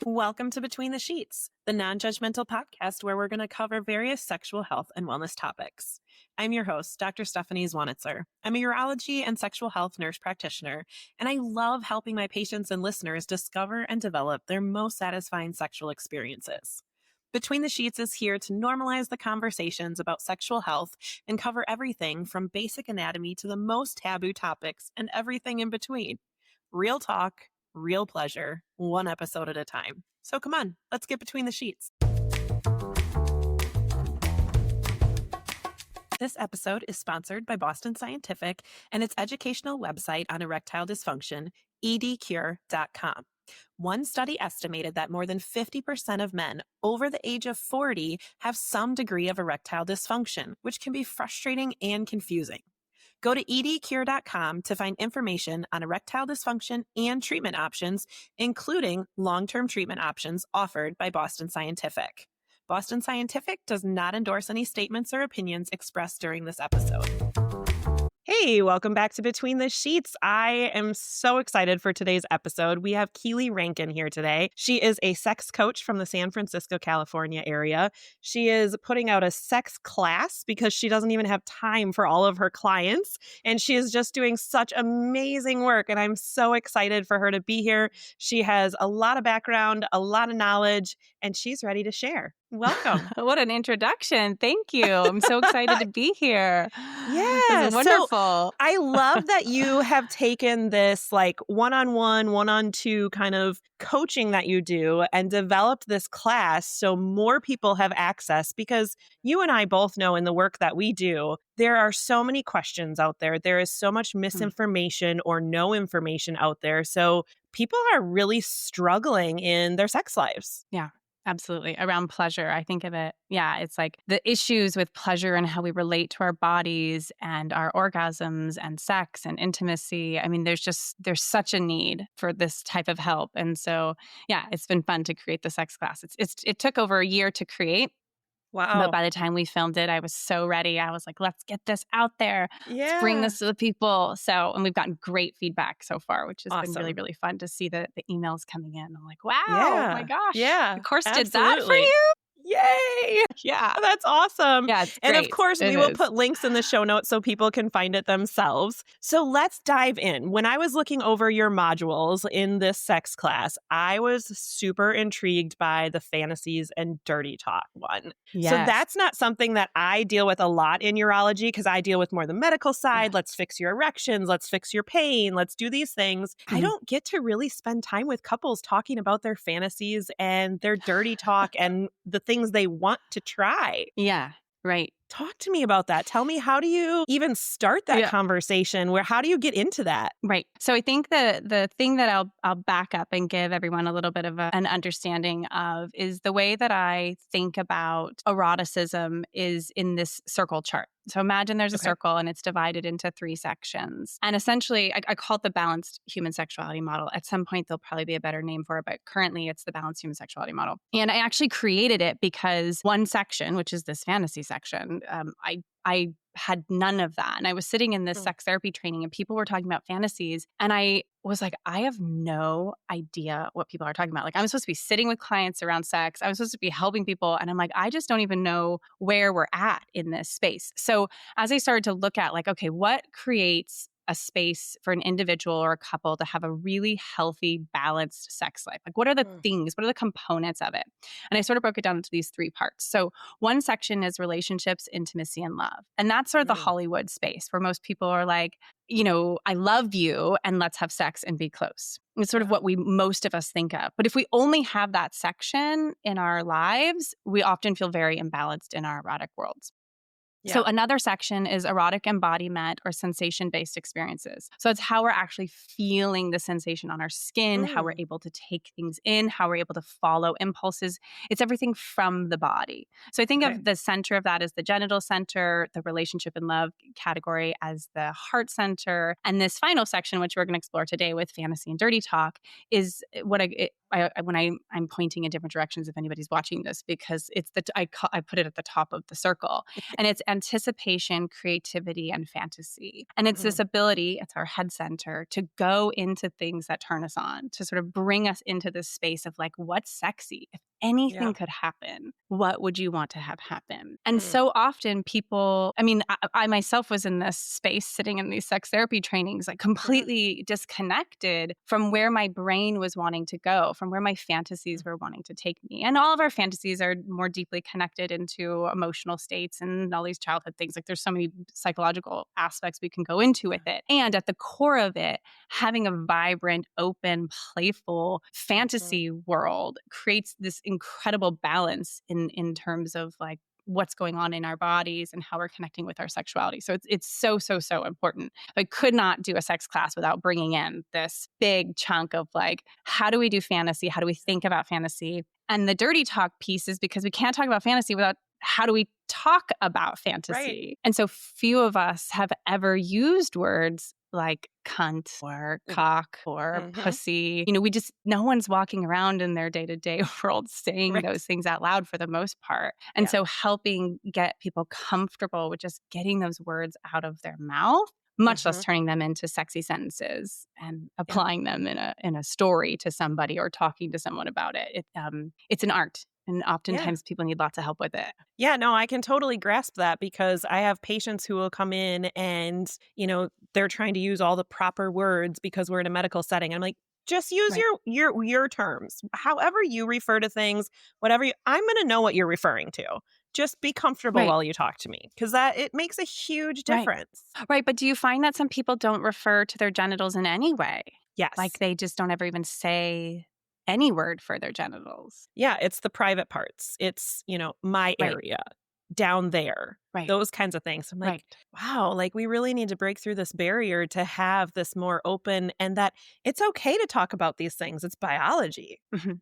Welcome to Between the Sheets, the non-judgmental podcast where we're going to cover various sexual health and wellness topics. I'm your host, Dr. Stephanie Zwonitzer. I'm a urology and sexual health nurse practitioner, and I love helping my patients and listeners discover and develop their most satisfying sexual experiences. Between the Sheets is here to normalize the conversations about sexual health and cover everything from basic anatomy to the most taboo topics and everything in between. Real talk, real pleasure, one episode at a time. So come on, let's get between the sheets. This episode is sponsored by Boston Scientific and its educational website on erectile dysfunction, edcure.com. One study estimated that more than 50% of men over the age of 40 have some degree of erectile dysfunction, which can be frustrating and confusing. Go to edcure.com to find information on erectile dysfunction and treatment options, including long-term treatment options offered by Boston Scientific. Boston Scientific does not endorse any statements or opinions expressed during this episode. Hey, welcome back to Between the Sheets. I am so excited for today's episode. We have Keeley Rankin here today. She is a sex coach from the San Francisco, California area. She is putting out a sex class because she doesn't even have time for all of her clients. And she is just doing such amazing work. And I'm so excited for her to be here. She has a lot of background, a lot of knowledge, and she's ready to share. Welcome. What an introduction. Thank you. I'm so excited to be here. Yeah. This is wonderful. So I love that you have taken this like one-on-one, one-on-two kind of coaching that you do and developed this class so more people have access, because you and I both know in the work that we do, there are so many questions out there. There is so much misinformation or no information out there. So people are really struggling in their sex lives. Yeah. Absolutely. Around pleasure. I think of it. Yeah. It's like the issues with pleasure and how we relate to our bodies and our orgasms and sex and intimacy. I mean, there's such a need for this type of help. And so, yeah, it's been fun to create the sex class. It took over a year to create. Wow. But by the time we filmed it, I was so ready. I was like, let's get this out there. Yeah. Let's bring this to the people. And we've gotten great feedback so far, which has Awesome. been really, really fun to see the emails coming in. I'm like, wow, Yeah. oh my gosh. Yeah. The course did Absolutely. that for you? Yay! Yeah. That's awesome. Yeah, it's and of great. course, It we will is. put links in the show notes so people can find it themselves. So let's dive in. When I was looking over your modules in this sex class, I was super intrigued by the fantasies and dirty talk one. Yes. So that's not something that I deal with a lot in urology, because I deal with more the medical side. Yeah. Let's fix your erections. Let's fix your pain. Let's do these things. I don't get to really spend time with couples talking about their fantasies and their dirty talk and the things they want to try. Yeah, right. Talk to me about that. Tell me, how do you even start that conversation? How do you get into that? Right. So I think the thing that I'll back up and give everyone a little bit of an understanding of is the way that I think about eroticism is in this circle chart. So imagine there's a circle and it's divided into 3 sections. And essentially, I call it the Balanced Human Sexuality Model. At some point, there'll probably be a better name for it, but currently it's the Balanced Human Sexuality Model. And I actually created it because one section, which is this fantasy section, I had none of that. And I was sitting in this sex therapy training and people were talking about fantasies. And I was like, I have no idea what people are talking about. Like, I'm supposed to be sitting with clients around sex. I'm supposed to be helping people. And I'm like, I just don't even know where we're at in this space. So as I started to look at like, okay, what creates a space for an individual or a couple to have a really healthy, balanced sex life? Like, what are the things? What are the components of it? And I sort of broke it down into these 3 parts. So one section is relationships, intimacy, and love. And that's sort of the Hollywood space where most people are like, you know, I love you and let's have sex and be close. It's sort of what most of us think of. But if we only have that section in our lives, we often feel very imbalanced in our erotic worlds. Yeah. So another section is erotic embodiment or sensation-based experiences. So it's how we're actually feeling the sensation on our skin, how we're able to take things in, how we're able to follow impulses. It's everything from the body. So I think of the center of that as the genital center, the relationship and love category as the heart center. And this final section, which we're going to explore today with fantasy and dirty talk, is what I'm pointing in different directions if anybody's watching this, because it's I put it at the top of the circle, and it's anticipation, creativity, and fantasy. And it's this ability, it's our head center, to go into things that turn us on, to sort of bring us into this space of like, what's sexy? If anything Yeah. could happen, what would you want to have happen? And Mm. so often people, I mean, I myself was in this space sitting in these sex therapy trainings, like Mhm. completely disconnected from where my brain was wanting to go, from where my fantasies were wanting to take me. And all of our fantasies are more deeply connected into emotional states and all these childhood things. Like there's so many psychological aspects we can go into with it. And at the core of it, having a vibrant, open, playful Mhm. fantasy world creates this incredible balance in terms of like what's going on in our bodies and how we're connecting with our sexuality. So it's so important. I could not do a sex class without bringing in this big chunk of like, how do we do fantasy? How do we think about fantasy? And the dirty talk piece is because we can't talk about fantasy without how do we talk about Right. fantasy? And so few of us have ever used words like cunt or cock or Mhm. pussy. No one's walking around in their day-to-day world saying Right. those things out loud for the most part. And Yeah. so helping get people comfortable with just getting those words out of their mouth, much less Mhm. turning them into sexy sentences and Yeah. applying them in a story to somebody or talking to someone about it. It's an art. And Yeah. oftentimes people need lots of help with it. Yeah, no, I can totally grasp that because I have patients who will come in and, they're trying to use all the proper words because we're in a medical setting. I'm like, just use Right. your terms. However you refer to things, I'm going to know what you're referring to. Just be comfortable Right. while you talk to me because that it makes a huge Right. difference. Right, but do you find that some people don't refer to their genitals in any way? Like, Yes. they just don't ever even say any word for their genitals? Yeah, it's the private parts. It's, my Right, area down there, right, those kinds of things. I'm like, right. wow, like we really need to break through this barrier to have this more open and that it's okay to talk about these things. It's biology. Mhm.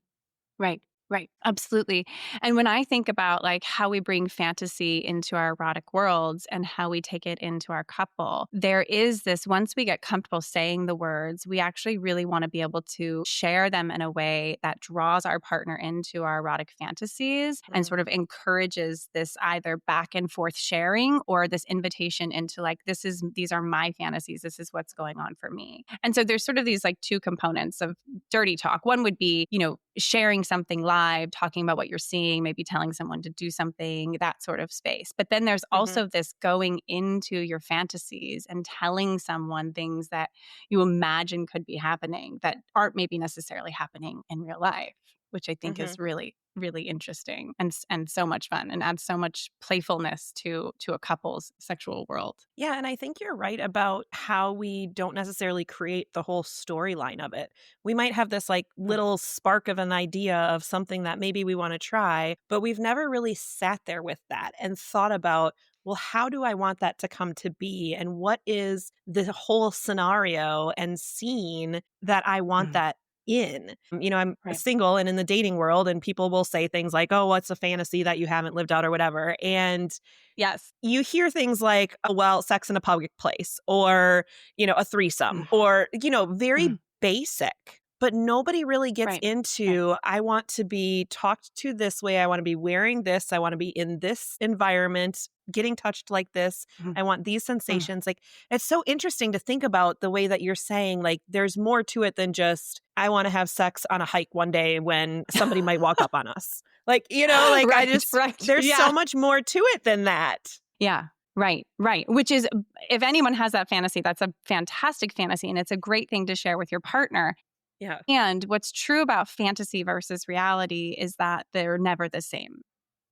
Right, right, absolutely. And when I think about like how we bring fantasy into our erotic worlds and how we take it into our couple, there is this once we get comfortable saying the words, we actually really want to be able to share them in a way that draws our partner into our erotic fantasies and Mm, sort of encourages this either back and forth sharing or this invitation into like, these are my fantasies. This is what's going on for me. And so there's sort of these like two components of dirty talk. One would be, sharing something live, talking about what you're seeing, maybe telling someone to do something, that sort of space. But then there's mhm, also this going into your fantasies and telling someone things that you imagine could be happening that aren't maybe necessarily happening in real life, which I think mhm. is really, really interesting and so much fun and adds so much playfulness to a couple's sexual world. Yeah, and I think you're right about how we don't necessarily create the whole storyline of it. We might have this like Right. little spark of an idea of something that maybe we want to try, but we've never really sat there with that and thought about, well, how do I want that to come to be? And what is the whole scenario and scene that I want Mm, that in? I'm right. single and in the dating world, and people will say things like, oh, what's a fantasy that you haven't lived out or whatever. And Yes. you hear things like, "Oh, well, sex in a public place," or, a threesome, Mm, or, very mm, basic, but nobody really gets right. Right. into, "I want to be talked to this way, I wanna be wearing this, I wanna be in this environment, getting touched like this, Mm, I want these mm. sensations." Like, it's so interesting to think about the way that you're saying, like, there's more to it than just, "I wanna have sex on a hike one day when somebody might walk up on us." Like, like, Right, right. there's Yeah. so much more to it than that. Yeah. Right, right. Which is, if anyone has that fantasy, that's a fantastic fantasy and it's a great thing to share with your partner. Yeah. And what's true about fantasy versus reality is that they're never the same.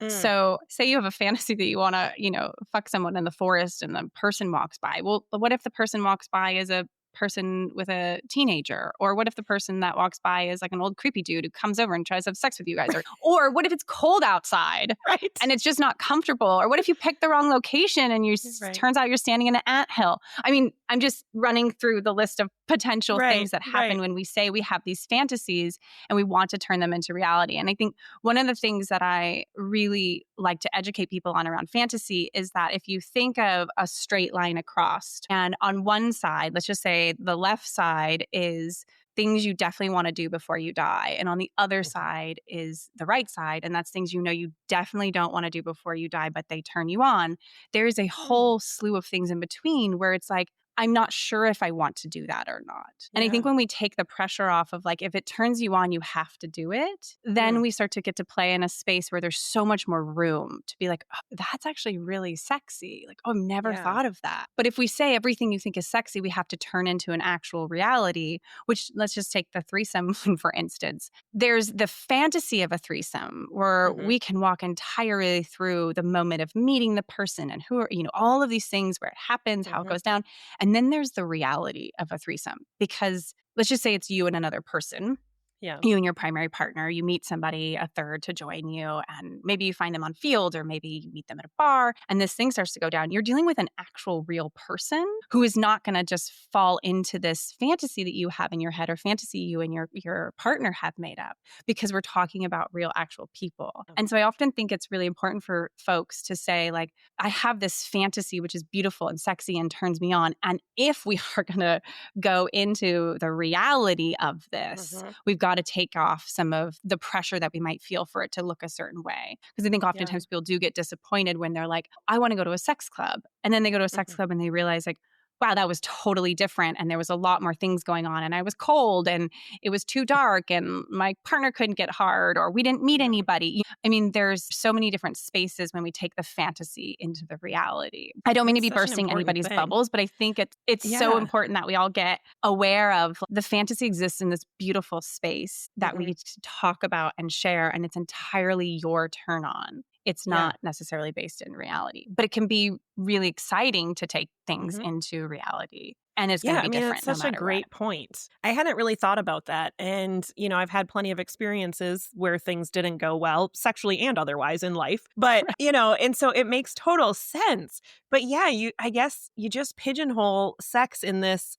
Mm. So, say you have a fantasy that you want to, fuck someone in the forest and the person walks by. Well, what if the person walks by is a person with a teenager? Or what if the person that walks by is like an old creepy dude who comes over and tries to have sex with you guys? Or what if it's cold outside Right. and it's just not comfortable? Or what if you pick the wrong location and Right. turns out you're standing in an anthill? I mean, I'm just running through the list of potential Right. things that happen Right. when we say we have these fantasies and we want to turn them into reality. And I think one of the things that I really like to educate people on around fantasy is that if you think of a straight line across, and on one side, let's just say the left side is things you definitely want to do before you die. And on the other Mhm. side is the right side. And that's things you definitely don't want to do before you die, but they turn you on. There is a Hmm. whole slew of things in between where it's like, I'm not sure if I want to do that or not. And I think Yeah. when we take the pressure off of like, if it turns you on, you have to do it, then Mm. we start to get to play in a space where there's so much more room to be like, oh, that's actually really sexy. Like, oh, I've never Yeah. thought of that. But if we say everything you think is sexy, we have to turn into an actual reality, which let's just take the threesome one, for instance. There's the fantasy of a threesome where Hmm. we can walk entirely through the moment of meeting the person and who are, all of these things where it happens, how it Hmm. goes down. And then there's the reality of a threesome because let's just say it's you and another person, Yeah. you and your primary partner, you meet somebody, a third to join you, and maybe you find them on field or maybe you meet them at a bar and this thing starts to go down. You're dealing with an actual real person who is not going to just fall into this fantasy that you have in your head or fantasy you and your partner have made up because we're talking about real actual people. And so I often think it's really important for folks to say like, I have this fantasy which is beautiful and sexy and turns me on. And if we are going to go into the reality of this, Hmm. we've got to take off some of the pressure that we might feel for it to look a certain way. Because I think Yeah. oftentimes people do get disappointed when they're like, I want to go to a sex club. And then they go to a sex Hmm. club and they realize, like, wow, that was totally different. And there was a lot more things going on. And I was cold and it was too dark and my partner couldn't get hard or we didn't meet Yeah. anybody. I mean, there's so many different spaces when we take the fantasy into the reality. I don't mean to That's be such an bursting important anybody's thing. bubbles, but I think it's so Yeah. important that we all get aware of the fantasy exists in this beautiful space that we Hmm. get to talk about and share, and it's entirely your turn on. It's Yeah. not necessarily based in reality, but it can be really exciting to take things Hmm. into reality. And it's going Yeah, to I be mean, it's different no such a matter what. great point. I hadn't really thought about that. And, I've had plenty of experiences where things didn't go well, sexually and otherwise in life. But, and so it makes total sense. But yeah, I guess you just pigeonhole sex in this,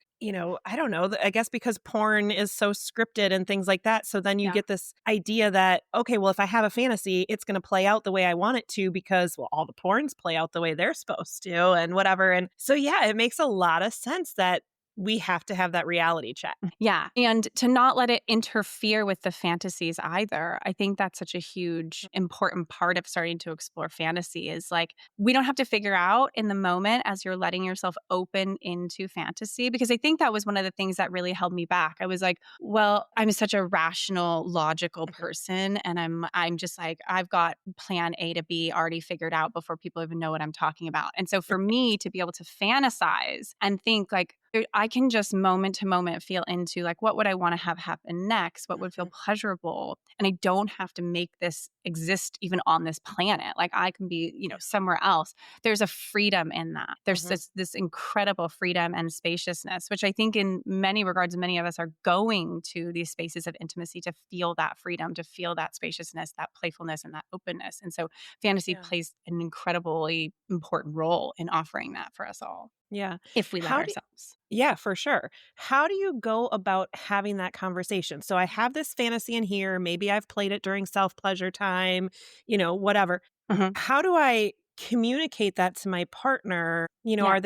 I don't know, I guess because porn is so scripted and things like that. So then you Yeah. get this idea that, okay, well, if I have a fantasy, it's going to play out the way I want it to because, well, all the porns play out the way they're supposed to and whatever. And so, yeah, it makes a lot of sense that we have to have that reality check. Yeah. And to not let it interfere with the fantasies either. I think that's such a huge, important part of starting to explore fantasy is like, we don't have to figure out in the moment as you're letting yourself open into fantasy. Because I think that was one of the things that really held me back. I was like, well, I'm such a rational, logical Mhm. person. And I'm just like, I've got plan A to B already figured out before people even know what I'm talking about. And so for me to be able to fantasize and think like, I can just moment to moment feel into like, what would I want to have happen next? What would feel Mhm. pleasurable? And I don't have to make this exist even on this planet. Like I can be, Yeah. somewhere else. There's a freedom in that. There's Mhm. this incredible freedom and spaciousness, which I think in many regards, many of us are going to these spaces of intimacy to feel that freedom, to feel that spaciousness, that playfulness, and that openness. And so fantasy Yeah. plays an incredibly important role in offering that for us all Yeah. if we let How do ourselves. Yeah, for sure. How do you go about having that conversation? So I have this fantasy in here, maybe I've played it during self-pleasure time, whatever. Mhm. How do I communicate that to my partner? Yeah, Are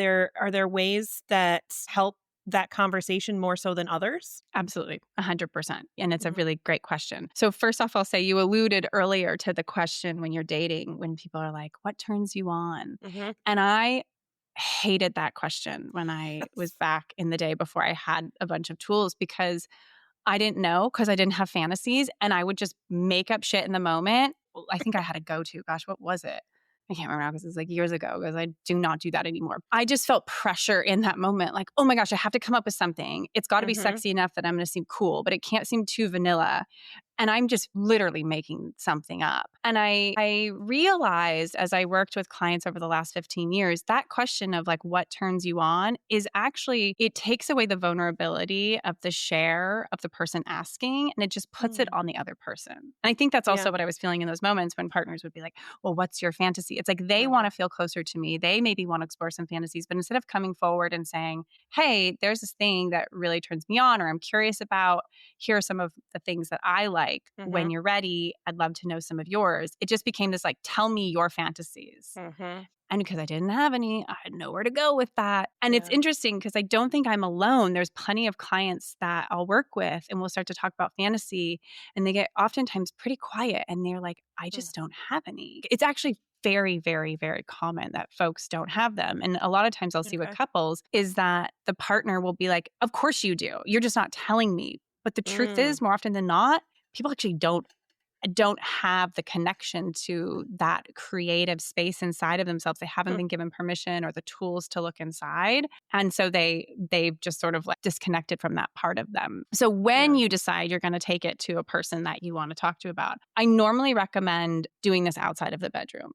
there ways that help that conversation more so than others? absolutely. 100%. And it's a Mhm. really great question. So, first off, I'll say you alluded earlier to the question when you're dating, when people are like, what turns you on? Mhm. And I hated that question when I was back in the day before I had a bunch of tools because I didn't know because I didn't have fantasies and I would just make up shit in the moment. Well, I think I had a go to. Gosh, what was it? I can't remember now because it's like years ago because I do not do that anymore. I just felt pressure in that moment like, oh my gosh, I have to come up with something. It's got to be Mhm. sexy enough that I'm going to seem cool, but it can't seem too vanilla. And I'm just literally making something up. And I realized as I worked with clients over the last 15 years, that question of like, what turns you on is actually, it takes away the vulnerability of the share of the person asking and it just puts it Mm. on the other person. And I think that's Yeah. also what I was feeling in those moments when partners would be like, well, what's your fantasy? It's like they want Mhm. to feel closer to me. They maybe want to explore some fantasies, but instead of coming forward and saying, hey, there's this thing that really turns me on or I'm curious about, here are some of the things that I like. When Mhm. you're ready, I'd love to know some of yours. It just became this like, tell me your fantasies. Mhm. And because I didn't have any, I had nowhere to go with that. And it's Yeah. interesting because I don't think I'm alone. There's plenty of clients that I'll work with and we'll start to talk about fantasy and they get oftentimes pretty quiet and they're like, I Hmm. just don't have any. It's actually very, very, very common that folks don't have them. And a lot of times I'll see with Okay. couples is that the partner will be like, of course you do. You're just not telling me. But the truth Mm. is, more often than not, people actually don't have the connection to that creative space inside of themselves. They haven't Hmm. been given permission or the tools to look inside. And so they've just sort of like disconnected from that part of them. So when Yeah. you decide you're going to take it to a person that you want to talk to about, I normally recommend doing this outside of the bedroom.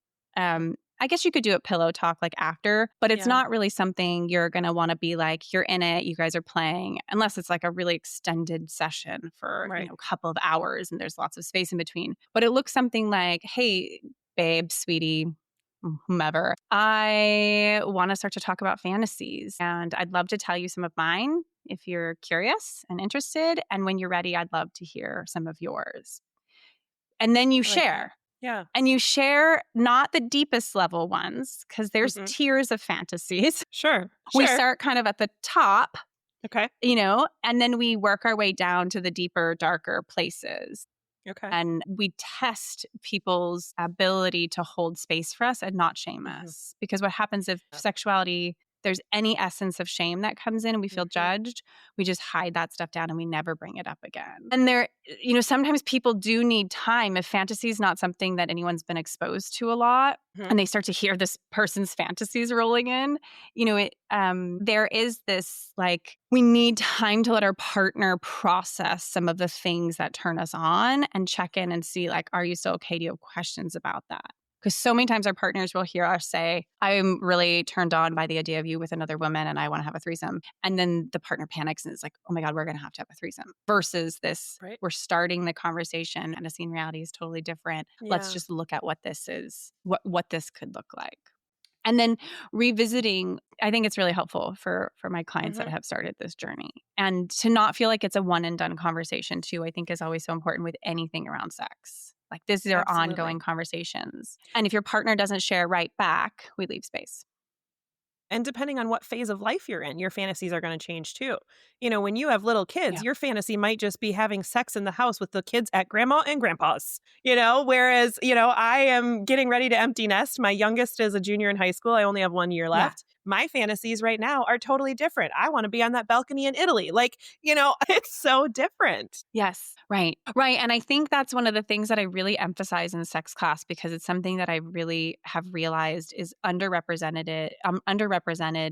I guess you could do it pillow talk like after, but it's Yeah. not really something you're going to want to be like, you're in it, you guys are playing, unless it's like a really extended session for, Right. a couple of hours and there's lots of space in between. But it looks something like, hey, babe, sweetie, whomever, I want to start to talk about fantasies and I'd love to tell you some of mine if you're curious and interested. And when you're ready, I'd love to hear some of yours. And then you I like that. share. Yeah. And you share not the deepest level ones, because there's Hmm. tiers of fantasies. Sure. We Sure. start kind of at the top, Okay. and then we work our way down to the deeper, darker places. Okay. And we test people's ability to hold space for us and not shame Hmm. us. Because what happens if sexuality, there's any essence of shame that comes in and we feel Hmm. judged, we just hide that stuff down and we never bring it up again. And sometimes people do need time if fantasy is not something that anyone's been exposed to a lot Hmm. and they start to hear this person's fantasies rolling in, there is this like, we need time to let our partner process some of the things that turn us on and check in and see, like, are you still okay? Do you have questions about that? Because so many times our partners will hear us say, I'm really turned on by the idea of you with another woman and I want to have a threesome. And then the partner panics and is like, oh my God, we're going to have a threesome. Versus this, Right. we're starting the conversation and a scene reality is totally different. Let's Yeah. just look at what this is, what this could look like. And then revisiting, I think it's really helpful for my clients that Hmm. have started this journey. And to not feel like it's a one and done conversation too, I think is always so important with anything around sex. Like these are ongoing Absolutely. conversations. And if your partner doesn't share right back, we leave space. And depending on what phase of life you're in, your fantasies are going to change too. When you have little kids, Yeah. your fantasy might just be having sex in the house with the kids at grandma and grandpa's, whereas, I am getting ready to empty nest. My youngest is a junior in high school. I only have 1 year Yeah. left. My fantasies right now are totally different. I want to be on that balcony in Italy. Like, it's so different. Yes. Right. Right. And I think that's one of the things that I really emphasize in sex class because it's something that I really have realized is underrepresented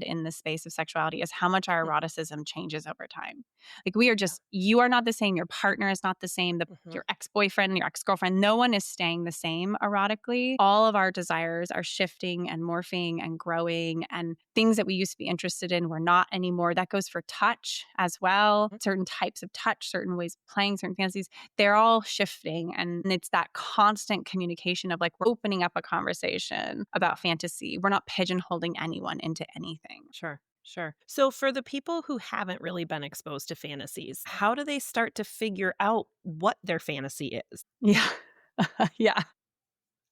in the space of sexuality is how much our Mhm. eroticism changes over time. Like we are just, you are not the same. Your partner is not the same. Mhm. Your ex-boyfriend, your ex-girlfriend, no one is staying the same erotically. All of our desires are shifting and morphing and growing and things that we used to be interested in we're not anymore. That goes for touch as well. Mhm. Certain types of touch, certain ways of playing, certain fantasies, they're all shifting. And it's that constant communication of like, we're opening up a conversation about fantasy. We're not pigeonholing anyone into anything. Sure. Sure. So, for the people who haven't really been exposed to fantasies, how do they start to figure out what their fantasy is? Yeah. Yeah.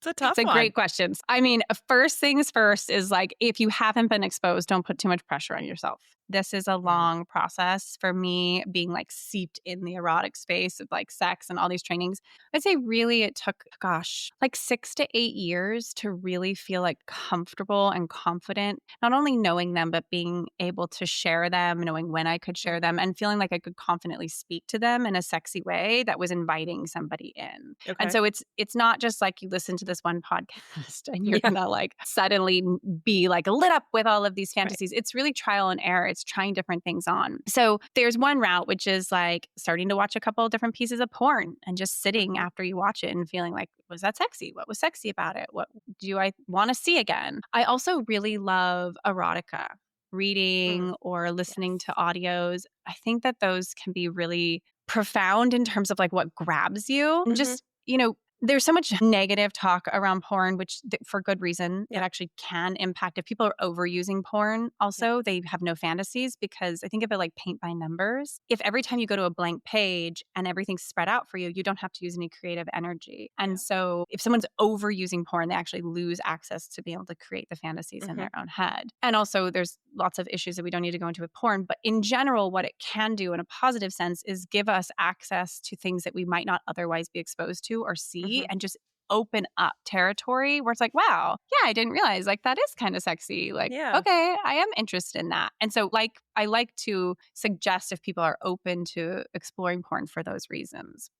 It's a It's tough a one. great question. I mean, first things first is like, if you haven't been exposed, don't put too much pressure on yourself. This is a Mhm. long process for me being like seeped in the erotic space of like sex and all these trainings. I'd say really it took, gosh, like 6 to 8 years to really feel like comfortable and confident, not only knowing them, but being able to share them, knowing when I could share Mhm. them and feeling like I could confidently speak to them in a sexy way that was inviting somebody in. And Okay. so it's not just like you listen to this one podcast and you're Yeah. gonna like suddenly be like lit up with all of these Right. fantasies. It's really trial and error. It's trying different things on. So there's one route, which is like starting to watch a couple of different pieces of porn and just sitting Mhm. after you watch it and feeling like, was that sexy? What was sexy about it? What do I want to see again? I also really love erotica. Mm. Reading or listening to Yes. audios. I think that those can be really profound in terms of like what grabs you. And Mhm. just, There's so much negative talk around porn, which for good reason, it Yeah. actually can impact. If people are overusing porn, Yeah. also, they have no fantasies because I think of it like paint by numbers. If every time you go to a blank page and everything's spread out for you, you don't have to use any creative energy. And Yeah. so if someone's overusing porn, they actually lose access to being able to create the fantasies in Mhm. their own head. And also, there's lots of issues that we don't need to go into with porn. But in general, what it can do in a positive sense is give us access to things that we might not otherwise be exposed to or see Mhm. and just open up territory where it's like, wow, yeah, I didn't realize like that is kind of sexy. Like, Yeah. okay, I am interested in that. And so like I like to suggest if people are open to exploring porn for those reasons.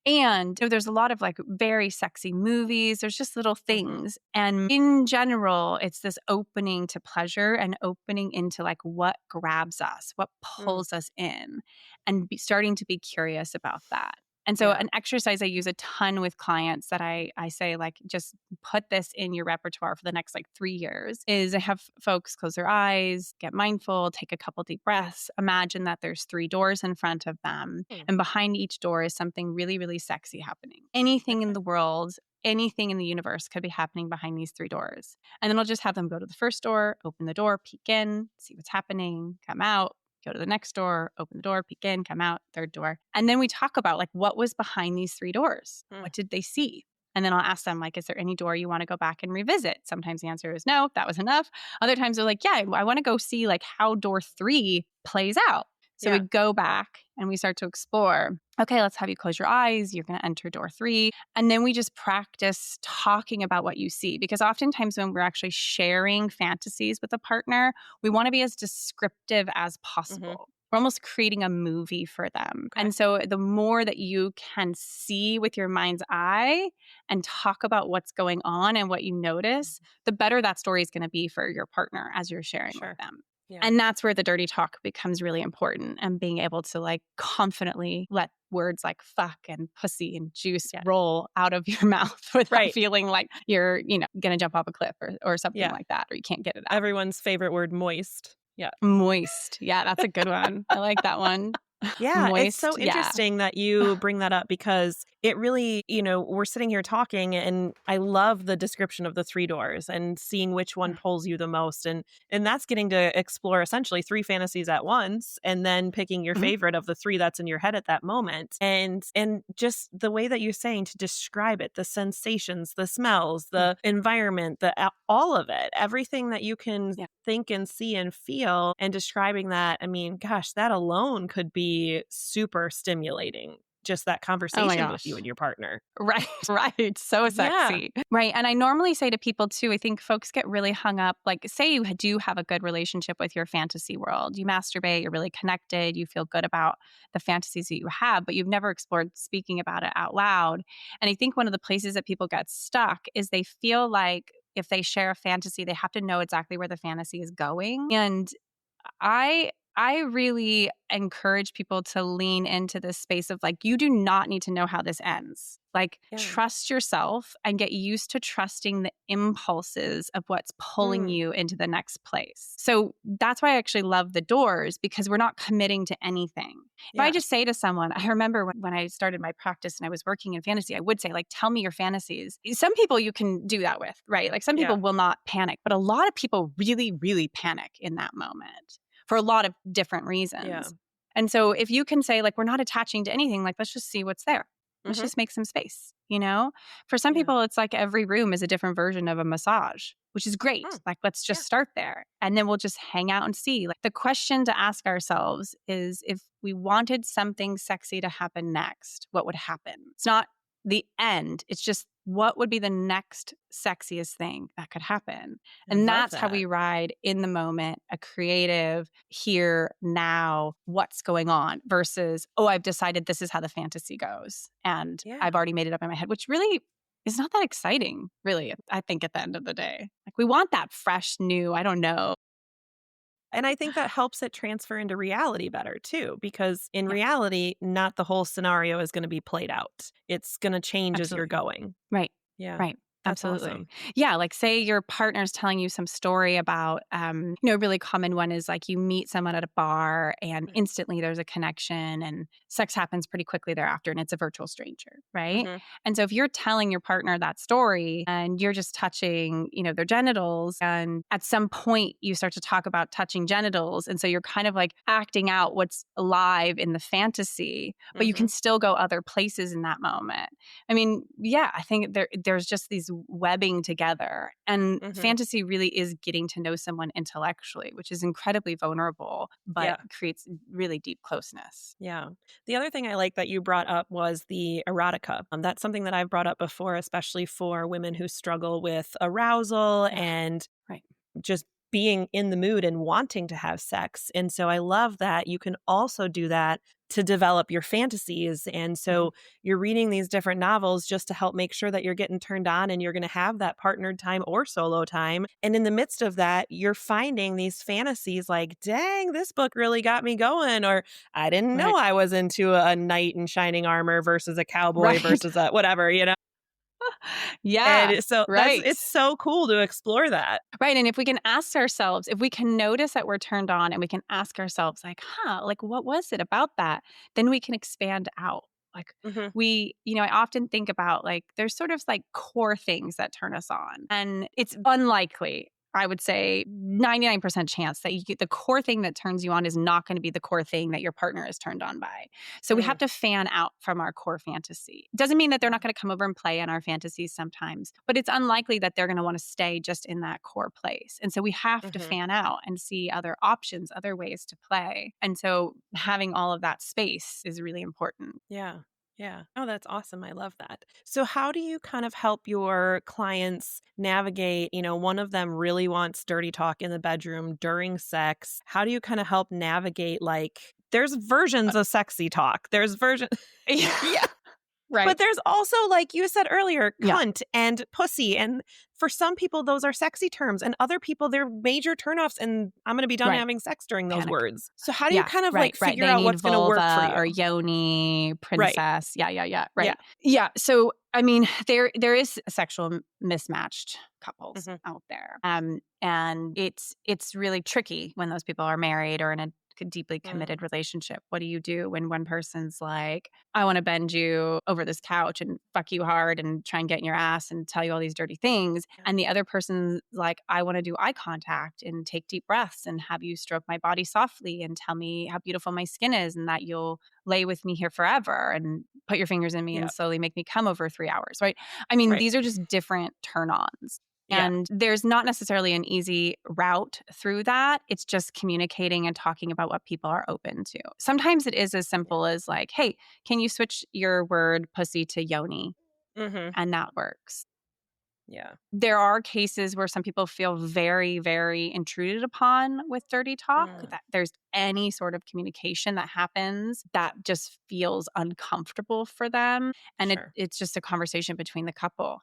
And there's a lot of like very sexy movies. There's just little Mhm. things. And in general, it's this opening to pleasure and opening into like what grabs us, what Mm. pulls us in, and starting to be curious about that. And so, Yeah. an exercise I use a ton with clients that I say, like, just put this in your repertoire for the next like 3 years is I have folks close their eyes, get mindful, take a couple deep breaths, imagine that there's 3 doors in front of them. Mm. And behind each door is something really, really sexy happening. Anything in Okay. the world, anything in the universe could be happening behind these 3 doors. And then I'll just have them go to the first door, open the door, peek in, see what's happening, come out, go to the next door, open the door, peek in, come out, third door. And then we talk about like what was behind these 3 doors? Mm. What did they see? And then I'll ask them, like, is there any door you want to go back and revisit? Sometimes the answer is no, that was enough. Other times they're like, yeah, I want to go see like how door 3 plays out. So we Yeah. go back and we start to explore. Okay, let's have you close your eyes. You're going to enter door 3. And then we just practice talking about what you see. Because oftentimes when we're actually sharing fantasies with a partner, we want to be as descriptive as Mhm. possible. We're almost creating a movie for them. Okay. And so the more that you can see with your mind's eye and talk about what's going on and what you notice, Mhm. the better that story is going to be for your partner as you're sharing with Sure. them. Yeah. And that's where the dirty talk becomes really important and being able to like confidently let words like fuck and pussy and juice Yeah. roll out of your mouth without Right. feeling like you're, going to jump off a cliff or something Yeah. like that, or you can't get it out. Everyone's favorite word, moist. Yeah. Moist. Yeah, that's a good one. I like that one. Yeah, it's so Moist. Yeah. interesting that you bring that up because it really, we're sitting here talking and I love the description of the 3 doors and seeing which one pulls you the most and that's getting to explore essentially 3 fantasies at once and then picking your Mhm. favorite of the 3 that's in your head at that moment. And just the way that you're saying to describe it, the sensations, the smells, Yeah. the environment, all of it, everything that you can Yeah. think and see and feel and describing that, I mean, gosh, that alone could be super stimulating. Just that Oh my conversation with you gosh. and your partner. Right, right. So Yeah. sexy. Right. And I normally say to people too, I think folks get really hung up. Like, say you do have a good relationship with your fantasy world. You masturbate, you're really connected, you feel good about the fantasies that you have, but you've never explored speaking about it out loud. And I think one of the places that people get stuck is they feel like if they share a fantasy, they have to know exactly where the fantasy is going. And I really encourage people to lean into this space of like, you do not need to know how this ends. Like, Yeah. trust yourself and get used to trusting the impulses of what's pulling Mm. you into the next place. So that's why I actually love the doors because we're not committing to anything. If I Yeah. just say to someone, I remember when I started my practice and I was working in fantasy, I would say, like, tell me your fantasies. Some people you can do that with, right? Like, some people Yeah. will not panic, but a lot of people really, really panic in that moment for a lot of different Yeah. reasons. And so if you can say, like, we're not attaching to anything, like, let's just see what's there. Let's Mhm. just make some space, you know? For some Yeah. people, it's like every room is a different version of a massage, which is great. Mm. Like, let's Yeah. just start there. And then we'll just hang out and see. Like, the question to ask ourselves is if we wanted something sexy to happen next, what would happen? It's not the end. It's just what would be the next sexiest thing that could happen. I And love that's how that. we ride in the moment, a creative, here, now, what's going on versus, oh, I've decided this is how the fantasy goes. And Yeah. I've already made it up in my head, which really is not that exciting, really, I think, at the end of the day. Like, we want that fresh, new, I don't know. And I think that helps it transfer into reality better too, because in Yeah, reality, not the whole scenario is going to be played out. It's going to change as you're absolutely. going. Right. Yeah. Right. That's Absolutely. awesome. Yeah, like say your partner's telling you some story about, a really common one is like you meet someone at a bar and instantly there's a connection and sex happens pretty quickly thereafter and it's a virtual stranger, right? Mm-hmm. And so if you're telling your partner that story and you're just touching, their genitals and at some point you start to talk about touching genitals and so you're kind of like acting out what's alive in the fantasy, but you Mm-hmm. can still go other places in that moment. I mean, yeah, I think there's just these webbing together. And Mm-hmm. fantasy really is getting to know someone intellectually, which is incredibly vulnerable, but Yeah. creates really deep closeness. Yeah. The other thing I like that you brought up was the erotica. That's something that I've brought up before, especially for women who struggle with arousal Yeah. and Right. just being in the mood and wanting to have sex. And so I love that you can also do that to develop your fantasies. And Hmm. so you're reading these different novels just to help make sure that you're getting turned on and you're going to have that partnered time or solo time. And in the midst of that, you're finding these fantasies like, dang, this book really got me going. Or I didn't know Right. I was into a knight in shining armor versus a cowboy Right. versus a whatever. Yeah. And so Right. it's so cool to explore that. Right. And if we can ask ourselves, if we can notice that we're turned on and we can ask ourselves, like, like, what was it about that? Then we can expand out. Like, Hmm. I often think about like, there's sort of like core things that turn us on. And it's unlikely, I would say 99% chance that the core thing that turns you on is not going to be the core thing that your partner is turned on by. So we have to fan out from our core fantasy. Doesn't mean that they're not going to come over and play in our fantasies sometimes, but it's unlikely that they're going to want to stay just in that core place. And so we have to Hmm. fan out and see other options, other ways to play. And so having all of that space is really important. Yeah. Yeah. Oh, that's awesome. I love that. So, how do you kind of help your clients navigate? One of them really wants dirty talk in the bedroom during sex. How do you kind of help navigate? Like, there's versions of sexy talk. There's version. Yeah. Yeah. Right. But there's also, like you said earlier, Yeah. cunt and pussy. And for some people, those are sexy terms. And other people, they're major turnoffs. And I'm going to be done Right. having sex during those Panic. words. So, how do you Yeah, kind of right, like right. figure They out need what's going to work for vulva you? or yoni, Right. princess. Yeah, yeah, yeah. Yeah. Right. Yeah. So I mean, there is sexual mismatched couples Hmm. out there. And it's really tricky when those people are married or in a deeply Mm. committed relationship. What do you do when one person's like, I want to bend you over this couch and fuck you hard and try and get in your ass and tell you all these dirty things. Yeah. And the other person's like, I want to do eye contact and take deep breaths and have you stroke my body softly and tell me how beautiful my skin is and that you'll lay with me here forever and put your fingers in me Yeah. and slowly make me come over 3 hours, right? I mean, Right. these are just different turn ons. Yeah. And there's not necessarily an easy route through that. It's just communicating and talking about what people are open to. Sometimes it is as Yeah. simple as like, hey, can you switch your word pussy to yoni? Mhm. And that works. Yeah. There are cases where some people feel very, very intruded upon with dirty talk, Mm. that there's any sort of communication that happens that just feels uncomfortable for them. And Sure. it's just a conversation between the couple.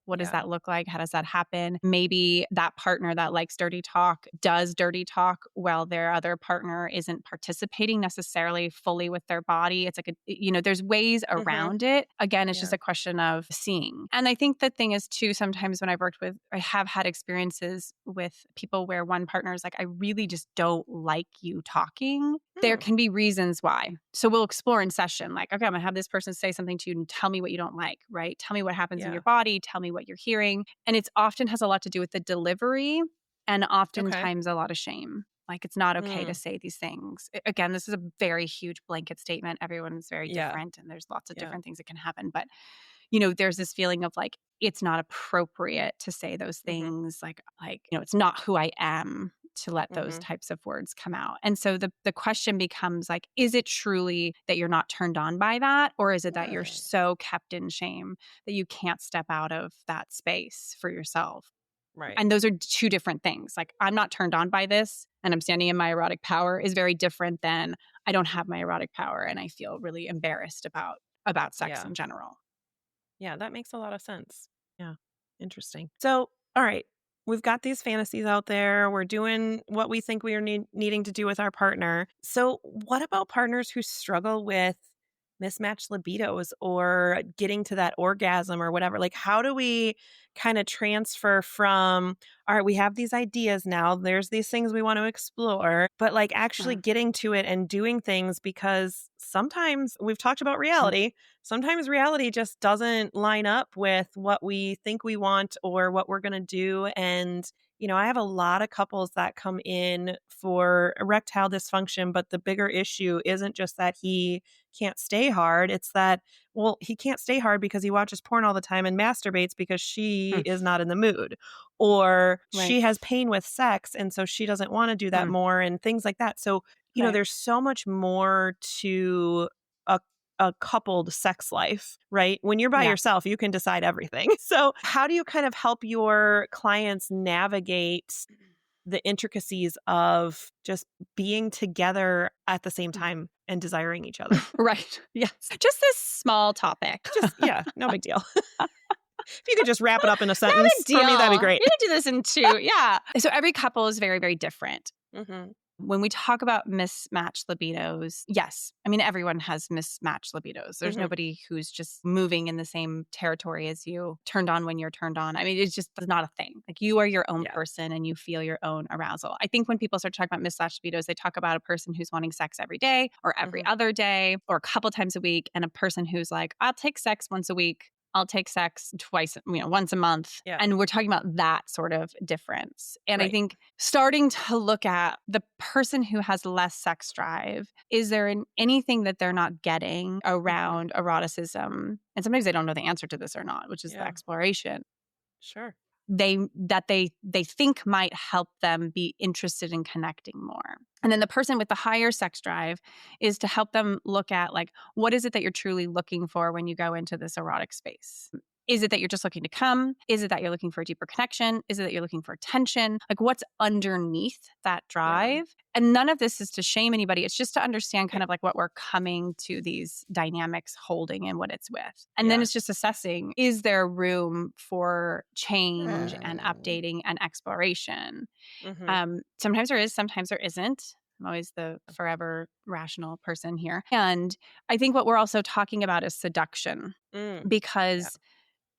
What does Yeah. that look like? How does that happen? Maybe that partner that likes dirty talk does dirty talk while their other partner isn't participating necessarily fully with their body. It's like, there's ways Mhm. around it. Again, it's just Yeah. a question of seeing. And I think the thing is too, sometimes when I have had experiences with people where one partner is like, I really just don't like you talking. There Hmm. can be reasons why. So we'll explore in session, like, okay, I'm gonna have this person say something to you and tell me what you don't like, right? Tell me what happens in your Yeah. body, tell me what you're hearing. And it's often has a lot to do with the delivery and Okay. oftentimes a lot of shame. Like it's not okay to Mm. say these things. Again, this is a very huge blanket statement. Everyone's very Yeah. different and there's lots of Yeah. different things that can happen. But there's this feeling of like it's not appropriate to say those Mhm. things it's not who I am to let those Mhm. types of words come out. And so the question becomes like, is it truly that you're not turned on by that? Or is it that you're Right. so kept in shame that you can't step out of that space for yourself? Right. And those are two different things. Like, I'm not turned on by this and I'm standing in my erotic power is very different than I don't have my erotic power and I feel really embarrassed about sex Yeah. in general. Yeah, that makes a lot of sense. Yeah. Interesting. So, all right, we've got these fantasies out there. We're doing what we think we are needing to do with our partner. So, what about partners who struggle with mismatched libidos or getting to that orgasm or whatever? Like, how do we kind of transfer from, all right, we have these ideas now, there's these things we want to explore, but like actually Uh, getting to it and doing things, because sometimes we've talked about mm, reality. Sometimes reality just doesn't line up with what we think we want or what we're going to do. And I have a lot of couples that come in for erectile dysfunction, but the bigger issue isn't just that he can't stay hard. It's that, well, he can't stay hard because he watches porn all the time and masturbates because she mm, is not in the mood. Or right. she has pain with sex. And so she doesn't want to do that Mm, more and things like that. So, right. there's so much more to a a coupled sex life, right? When you're by Yeah. yourself, you can decide everything. So, how do you kind of help your clients navigate the intricacies of just being together at the same Mm. time and desiring each other? Right. Yes. Just this small topic. Just, yeah, no big deal. If you could just wrap it up in a No sentence big for me, that'd be deal. great. You can do this in two. Yeah. So every couple is very, very different. Hmm. When we talk about mismatched libidos, yes. I mean, everyone has mismatched libidos. There's Hmm. nobody who's just moving in the same territory as you, turned on when you're turned on. I mean, it's just not a thing. Like, you are your own Yeah. person and you feel your own arousal. I think when people start talking about mismatched libidos, they talk about a person who's wanting sex every day or every Hmm. other day or a couple times a week, and a person who's like, I'll take sex once a week. I'll take sex twice, once a month. Yeah. And we're talking about that sort of difference. And I Right. think starting to look at the person who has less sex drive, is there anything that they're not getting Hmm. around eroticism? And sometimes they don't know the answer to this or not, which is the Yeah. exploration. Sure. They think might help them be interested in connecting more. And then the person with the higher sex drive is to help them look at, like, what is it that you're truly looking for when you go into this erotic space? Is it that you're just looking to come? Is it that you're looking for a deeper connection? Is it that you're looking for attention? Like, what's underneath that Yeah. drive? And none of this is to shame anybody. It's just to understand kind Right. of like what we're coming to these dynamics holding and what it's with. And then Yeah. it's just assessing, is there room for change and updating and exploration? Hmm. Sometimes there is, sometimes there isn't. I'm always the forever rational person here. And I think what we're also talking about is seduction, Mm. Yeah. because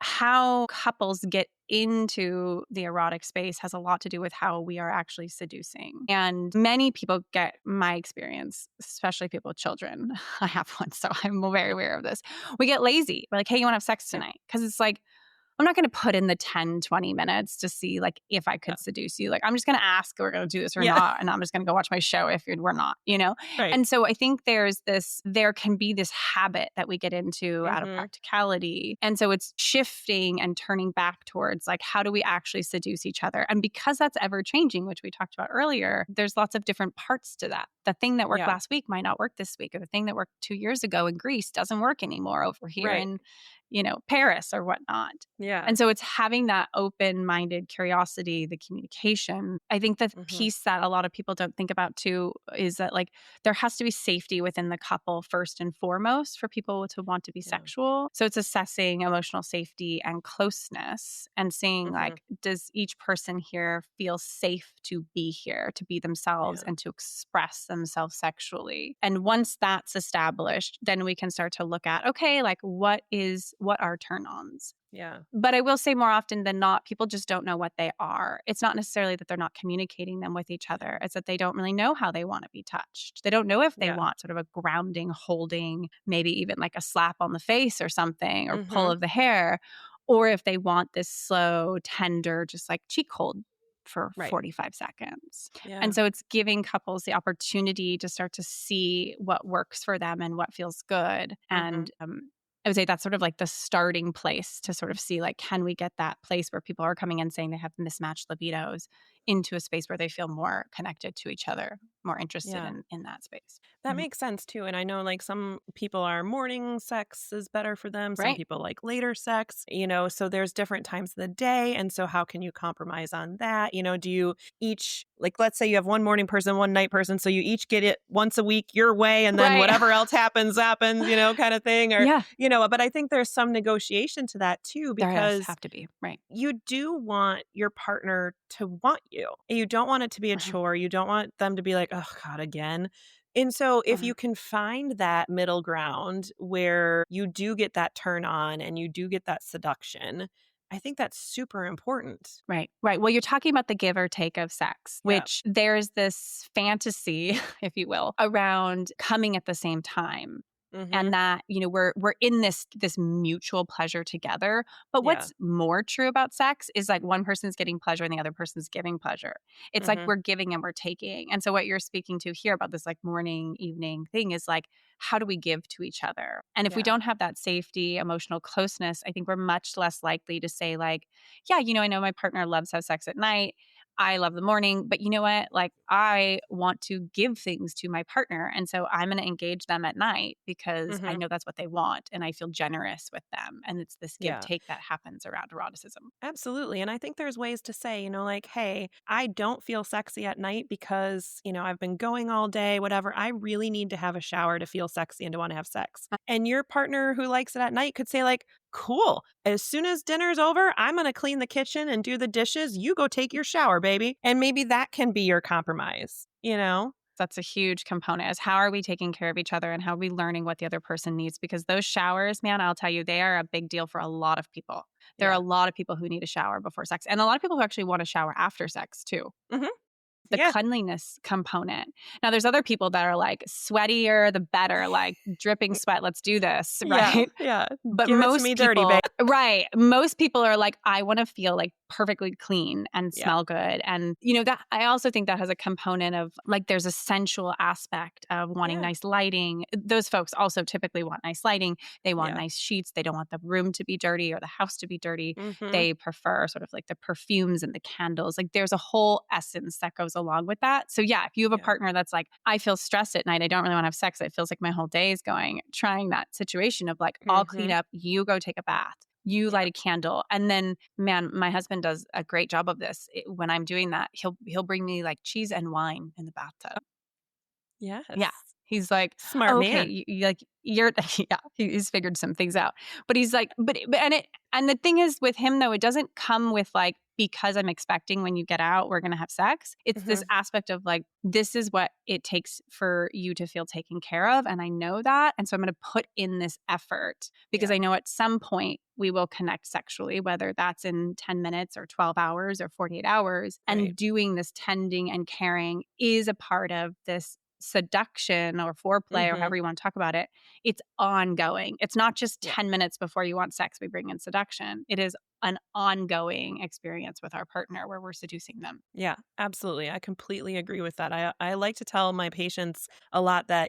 how couples get into the erotic space has a lot to do with how we are actually seducing. And many people get, my experience, especially people with children, I have one, so I'm very aware of this. We get lazy. We're like, hey, you want to have sex Yep. tonight? Because it's like, I'm not going to put in the 10, 20 minutes to see like if I Yeah. could seduce you. Like, I'm just going to ask if we're going to do this or Yeah. not. And I'm just going to go watch my show if we're not. Right. And so I think there can be this habit that we get into out of Hmm. practicality. And so it's shifting and turning back towards, like, how do we actually seduce each other? And because that's ever changing, which we talked about earlier, there's lots of different parts to that. The thing that worked Yeah. last week might not work this week, or the thing that worked 2 years ago in Greece doesn't work anymore over here Right. in Paris or whatnot. Yeah. And so it's having that open-minded curiosity, the communication. I think the Hmm. piece that a lot of people don't think about too is that, like, there has to be safety within the couple first and foremost for people to want to be Yeah. sexual. So it's assessing emotional safety and closeness and seeing, Hmm. like, does each person here feel safe to be here, to be themselves Yeah. and to express themselves sexually? And once that's established, then we can start to look at, okay, like, what are turn-ons? Yeah. But I will say, more often than not, people just don't know what they are. It's not necessarily that they're not communicating them with each other. It's that they don't really know how they want to be touched. They don't know if they Yeah. want sort of a grounding, holding, maybe even like a slap on the face or something, or pull Hmm. of the hair, or if they want this slow, tender, just like cheek hold for Right. 45 seconds. Yeah. And so it's giving couples the opportunity to start to see what works for them and what feels good. Hmm. And I would say that's sort of like the starting place to sort of see, like, can we get that place where people are coming in saying they have mismatched libidos into a space where they feel more connected to each other, more interested Yeah. in that space. That Mhm. makes sense too. And I know like some people are morning sex is better for them. Some Right. people like later sex, so there's different times of the day. And so how can you compromise on that? Do you each, like, let's say you have one morning person, one night person. So you each get it once a week your way. And then Right. whatever else happens, kind of thing. Or, Yeah, but I think there's some negotiation to that too, there does because have to be. Right. you do want your partner to want you. You don't want it to be a Uh-huh. chore. You don't want them to be like, oh God, again. And so if Mhm. you can find that middle ground where you do get that turn on and you do get that seduction, I think that's super important. Right, right. Well, you're talking about the give or take of sex, Yeah. which there's this fantasy, if you will, around coming at the same time. Mhm. And that, we're in this mutual pleasure together. But Yeah. what's more true about sex is like one person's getting pleasure and the other person's giving pleasure. It's like Mhm. we're giving and we're taking. And so what you're speaking to here about this like morning, evening thing is like, how do we give to each other? And if we Yeah. don't have that safety, emotional closeness, I think we're much less likely to say like, yeah, I know my partner loves to have sex at night. I love the morning, but you know what? Like, I want to give things to my partner. And so I'm going to engage them at night because I Mhm. know that's what they want. And I feel generous with them. And it's this give Yeah. take that happens around eroticism. Absolutely. And I think there's ways to say, like, hey, I don't feel sexy at night because, I've been going all day, whatever. I really need to have a shower to feel sexy and to want to have sex. And your partner who likes it at night could say, like, cool. As soon as dinner's over, I'm going to clean the kitchen and do the dishes. You go take your shower, baby. And maybe that can be your compromise, you know? That's a huge component is how are we taking care of each other and how are we learning what the other person needs? Because those showers, man, I'll tell you, they are a big deal for a lot of people. There are a Yeah. lot of people who need a shower before sex and a lot of people who actually want a shower after sex too. Hmm. The Yeah. cleanliness component. Now, there's other people that are like, sweatier the better, like dripping sweat, let's do this, Yeah. right? Yeah. But Give it to me most dirty, people babe. right, most people are like, "I wanna feel, like, perfectly clean and Yeah. smell good," and, that I also think that has a component of, like, there's a sensual aspect of wanting Yeah. nice lighting. Those folks also typically want nice lighting, they want Yeah. nice sheets, they don't want the room to be dirty or the house to be dirty. Hmm. They prefer sort of, like, the perfumes and the candles, like, there's a whole essence that goes along with that. So, yeah, if you have a Yeah. partner that's like, "I feel stressed at night, I don't really wanna have sex, it feels like my whole day is going," trying that situation of, like, "I'll clean Hmm. up, you go take a bath, you Yeah. light a candle," and then, man, my husband does a great job of this. When I'm doing that, he'll bring me, like, cheese and wine in the bathtub. Yeah. Yes. He's like, Smart "Oh, okay, man. you like, you're" yeah, he's figured some things out. But he's like but and the thing is with him, though, it doesn't come with, like, because I'm expecting when you get out, we're gonna have sex. It's this Hmm. aspect of, like, this is what it takes for you to feel taken care of, and I know that, and so I'm gonna put in this effort because Yeah. I know at some point we will connect sexually, whether that's in 10 minutes or 12 hours or 48 hours, and Right. doing this tending and caring is a part of this seduction or foreplay or Hmm. however you want to talk about it. It's ongoing. It's not just Yeah. 10 minutes before you want sex, we bring in seduction. It is an ongoing experience with our partner where we're seducing them. Yeah, absolutely. I completely agree with that. I like to tell my patients a lot that,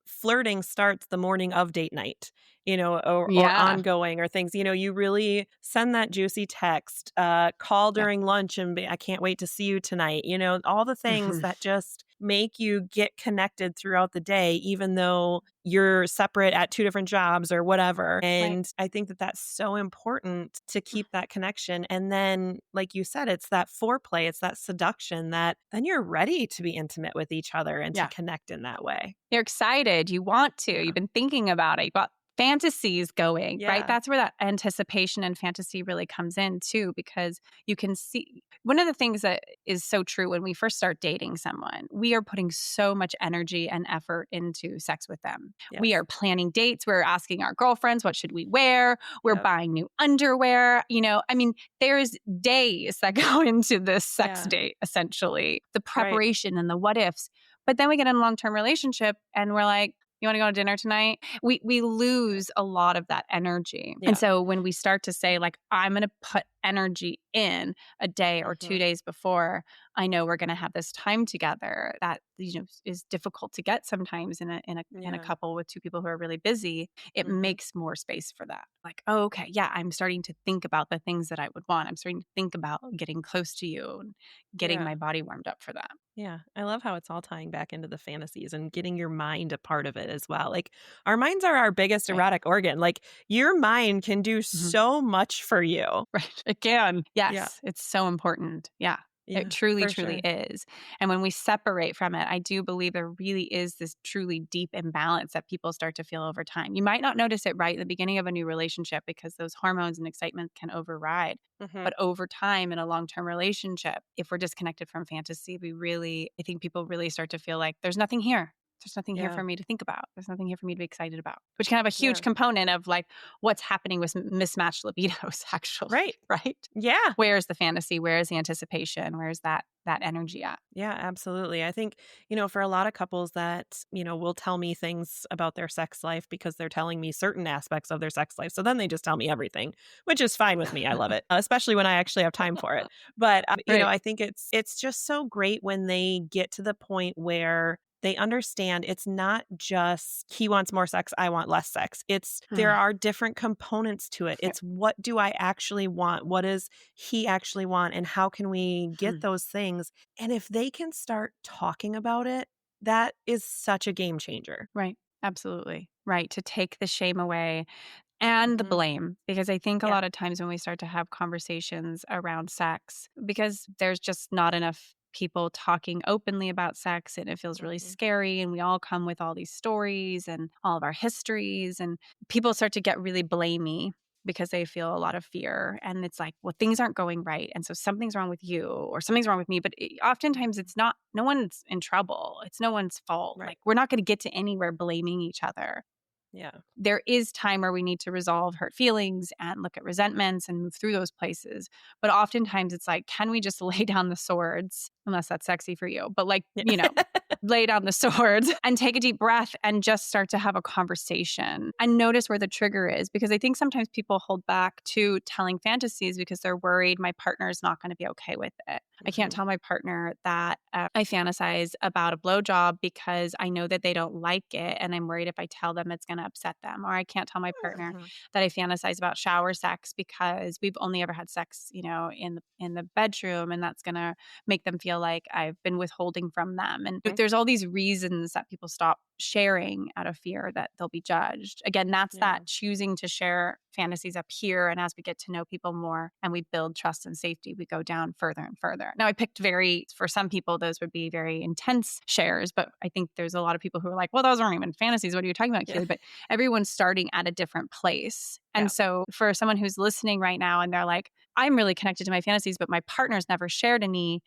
flirting starts the morning of date night, or Yeah. ongoing or things, you really send that juicy text, call Yeah. during lunch and be, I can't wait to see you tonight, all the things Mhm. that just make you get connected throughout the day, even though you're separate at two different jobs or whatever. Right. And I think that that's so important to keep that connection. And then, like you said, it's that foreplay, it's that seduction that then you're ready to be intimate with each other and to Yeah. connect in that way. You're excited. You want to. Yeah. You've been thinking about it. You got fantasies going, right? Yeah. That's where that anticipation and fantasy really comes in too, because you can see one of the things that is so true when we first start dating someone, we are putting so much energy and effort into sex with them. We Yes. are planning dates. We're asking our girlfriends, what should we wear? We're Yep. buying new underwear. I mean, there's days that go into this sex Yeah. date, essentially, the Right. preparation and the what ifs. But then we get in a long-term relationship and we're like, you want to go to dinner tonight? We Right. lose a lot of that energy. And Yeah. so when we start to say like I'm going to put energy in a day or 2 Mhm. days before I know we're going to have this time together that is difficult to get sometimes in a Yeah. couple with two people who are really busy, it Mhm. makes more space for that. Like, oh, okay, yeah, I'm starting to think about the things that I would want. I'm starting to think about getting close to you and getting Yeah. my body warmed up for that. Yeah, I love how it's all tying back into the fantasies and getting your mind a part of it as well. Like, our minds are our biggest Right. erotic organ. Like, your mind can do Mhm. so much for you. Right. It can. Yeah. Yes. It's so important. Yeah. It Yeah, truly, for truly sure. is. And when we separate from it, I do believe there really is this truly deep imbalance that people start to feel over time. You might not notice it right at the beginning of a new relationship because those hormones and excitement can override. Mhm. But over time in a long term relationship, if we're disconnected from fantasy, I think people really start to feel like there's nothing here. There's nothing here Yeah. for me to think about. There's nothing here for me to be excited about, which can have a huge Yeah. component of like what's happening with mismatched libidos, actually, Right. right? Yeah. Where's the fantasy? Where's the anticipation? Where's that energy at? Yeah, absolutely. I think, for a lot of couples that, will tell me things about their sex life because they're telling me certain aspects of their sex life. So then they just tell me everything, which is fine with me. I love it, especially when I actually have time for it. But, Right. I think it's just so great when they get to the point where they understand it's not just he wants more sex, I want less sex. It's there Mm. are different components to it. Yeah. It's what do I actually want? What does he actually want? And how can we get Hmm. those things? And if they can start talking about it, that is such a game changer. Right. Absolutely. Right. To take the shame away and the Mhm. blame, because I think a Yeah. lot of times when we start to have conversations around sex, because there's just not enough people talking openly about sex and it feels really Mhm. scary. And we all come with all these stories and all of our histories, and people start to get really blamey because they feel a lot of fear. And it's like, well, things aren't going right. And so something's wrong with you or something's wrong with me. But oftentimes Mhm. it's not, no one's in trouble. It's no one's fault. Right. Like, we're not going to get to anywhere blaming each other. Yeah. There is time where we need to resolve hurt feelings and look at resentments and move through those places. But oftentimes it's like, can we just lay down the swords? Unless that's sexy for you, but like, Yeah. lay down the swords and take a deep breath and just start to have a conversation and notice where the trigger is. Because I think sometimes people hold back to telling fantasies because they're worried my partner is not going to be okay with it. I can't Mhm. tell my partner that I fantasize about a blowjob because I know that they don't like it. And I'm worried if I tell them it's going to upset them. Or I can't tell my partner Mhm. that I fantasize about shower sex because we've only ever had sex, in the bedroom. And that's going to make them feel like I've been withholding from them. And Mhm. there's all these reasons that people stop sharing out of fear that they'll be judged. Again, that's Yeah. that choosing to share fantasies up here. And as we get to know people more and we build trust and safety, we go down further and further. Now, I picked for some people, those would be very intense shares, but I think there's a lot of people who are like, well, those aren't even fantasies. What are you talking about, Yeah. Keely? But everyone's starting at a different place. Yeah. And so for someone who's listening right now and they're like, I'm really connected to my fantasies, but my partner's never shared any,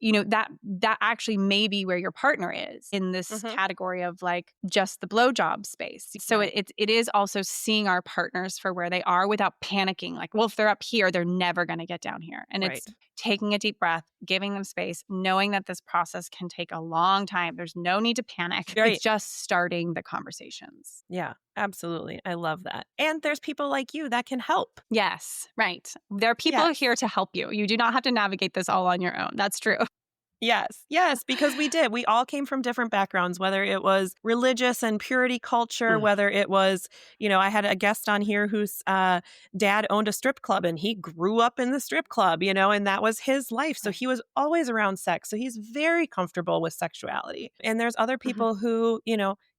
that actually may be where your partner is in this Mhm. category of like just the blowjob space. So Right. it is also seeing our partners for where they are without panicking. Like, well, if they're up here, they're never going to get down here. And it's Right. taking a deep breath, giving them space, knowing that this process can take a long time. There's no need to panic. It's Right. just starting the conversations. Yeah. Absolutely. I love that. And there's people like you that can help. Yes, right. There are people Yes. here to help you. You do not have to navigate this all on your own. That's true. Yes, yes, because we did. We all came from different backgrounds, whether it was religious and purity culture, Mm, whether it was, I had a guest on here whose dad owned a strip club and he grew up in the strip club, and that was his life. So right. he was always around sex. So he's very comfortable with sexuality. And there's other Mhm. people who,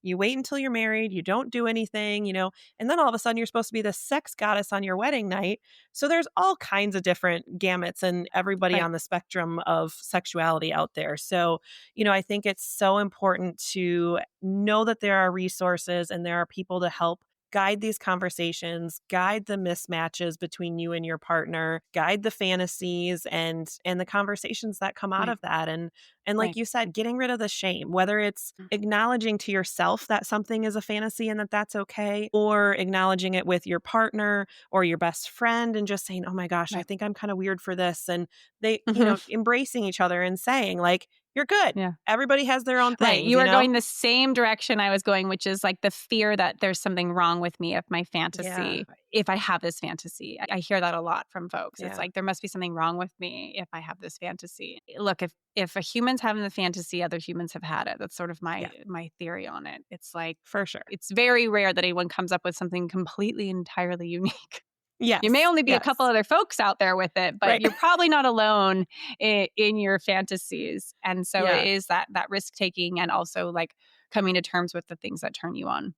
you wait until you're married, you don't do anything, and then all of a sudden you're supposed to be the sex goddess on your wedding night. So there's all kinds of different gamuts and everybody Right. on the spectrum of sexuality out there. So, I think it's so important to know that there are resources and there are people to help guide these conversations, guide the mismatches between you and your partner, guide the fantasies and the conversations that come out Right. of that. And like Right. you said, getting rid of the shame, whether it's Mm. acknowledging to yourself that something is a fantasy and that that's okay, or acknowledging it with your partner or your best friend and just saying, oh my gosh, I Right. think I'm kind of weird for this. And they, Mhm. embracing each other and saying, like, you're good. Yeah. Everybody has their own Right. things, You are going the same direction I was going, which is like the fear that there's something wrong with me Yeah. if I have this fantasy. I hear that a lot from folks. It's Yeah. like there must be something wrong with me if I have this fantasy. Look, if a human's having the fantasy, other humans have had it. That's sort of Yeah. my theory on it. It's like For sure. it's very rare that anyone comes up with something completely entirely unique. You may Yes. only be a couple Yes. other folks out there with it, but Right. you're probably not alone in your fantasies. And so it Yeah. is that risk taking and also like coming to terms with the things that turn you on.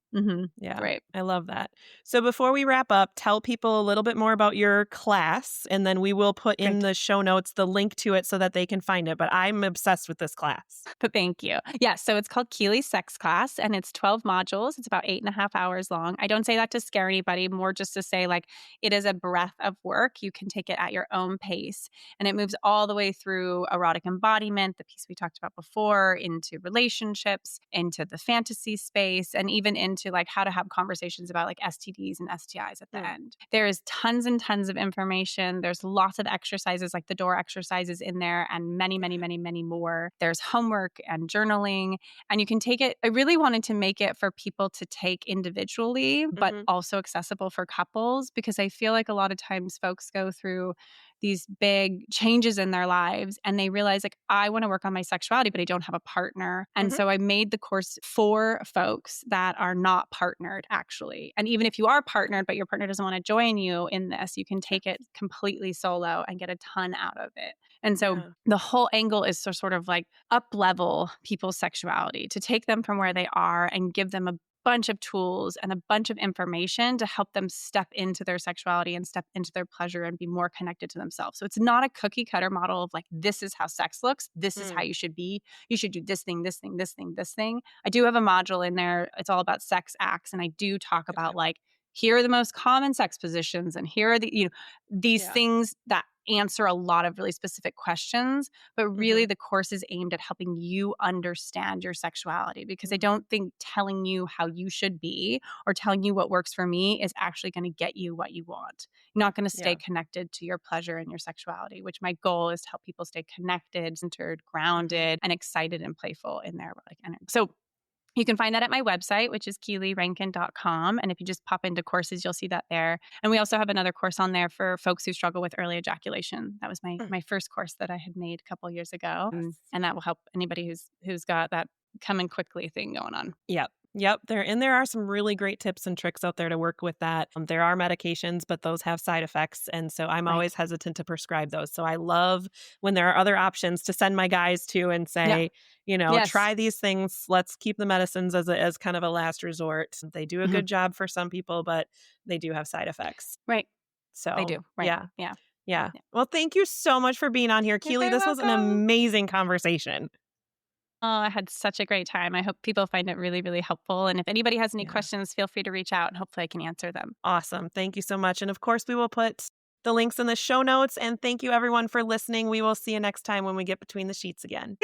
Yeah. Right. I love that. So before we wrap up, tell people a little bit more about your class, and then we will put in Great. the show notes the link to it so that they can find it. But I'm obsessed with this class. But thank you. Yeah. So it's called Keeley Sex Class and it's 12 modules. It's about 8.5 hours long. I don't say that to scare anybody, more just to say like it is a breadth of work. You can take it at your own pace. And it moves all the way through erotic embodiment, the piece we talked about before, into relationships, into the fantasy space and even into like how to have conversations about like STDs and STIs at the end. There is tons and tons of information. There's lots of exercises like the door exercises in there and many, many, many, many more. There's homework and journaling, and you can take it. I really wanted to make it for people to take individually, but also accessible for couples, because I feel like a lot of times folks go through these big changes in their lives and they realize like, I want to work on my sexuality, but I don't have a partner. And so I made the course for folks that are not partnered actually. And even if you are partnered, but your partner doesn't want to join you in this, you can take it completely solo and get a ton out of it. And so the whole angle is to sort of like up level people's sexuality, to take them from where they are and give them a bunch of tools and a bunch of information to help them step into their sexuality and step into their pleasure and be more connected to themselves. So it's not a cookie cutter model of like, this is how sex looks. This is how you should be. You should do this thing, this thing, this thing, this thing. I do have a module in there. It's all about sex acts. And I do talk about like, here are the most common sex positions. And here are the, these things that answer a lot of really specific questions, but really the course is aimed at helping you understand your sexuality, because I don't think telling you how you should be or telling you what works for me is actually going to get you what you want. You're not going to stay connected to your pleasure and your sexuality, which my goal is to help people stay connected, centered, grounded, and excited and playful in their like energy. So you can find that at my website, which is KeeleyRankin.com. And if you just pop into courses, you'll see that there. And we also have another course on there for folks who struggle with early ejaculation. That was my first course that I had made a couple years ago. And that will help anybody who's got that coming quickly thing going on. Yep. There are some really great tips and tricks out there to work with that. There are medications, but those have side effects. And so I'm always hesitant to prescribe those. So I love when there are other options to send my guys to and say, try these things. Let's keep the medicines as kind of a last resort. They do a good job for some people, but they do have side effects. Right. So they do. Right. Yeah. Well, thank you so much for being on here, Keeley. This was an amazing conversation. Oh, I had such a great time. I hope people find it really, really helpful. And if anybody has any questions, feel free to reach out and hopefully I can answer them. Awesome. Thank you so much. And of course, we will put the links in the show notes. And thank you, everyone, for listening. We will see you next time when we get between the sheets again.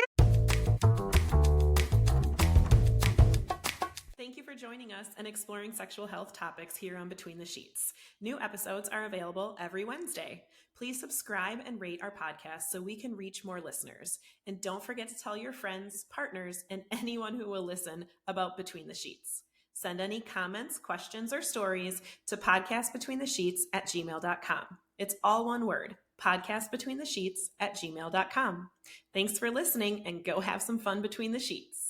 Thank you for joining us and exploring sexual health topics here on Between the Sheets. New episodes are available every Wednesday. Please subscribe and rate our podcast so we can reach more listeners. And don't forget to tell your friends, partners, and anyone who will listen about Between the Sheets. Send any comments, questions, or stories to podcastbetweenthe.sheets@gmail.com. It's all one word, podcastbetweenthe.sheets@gmail.com. Thanks for listening and go have some fun between the sheets.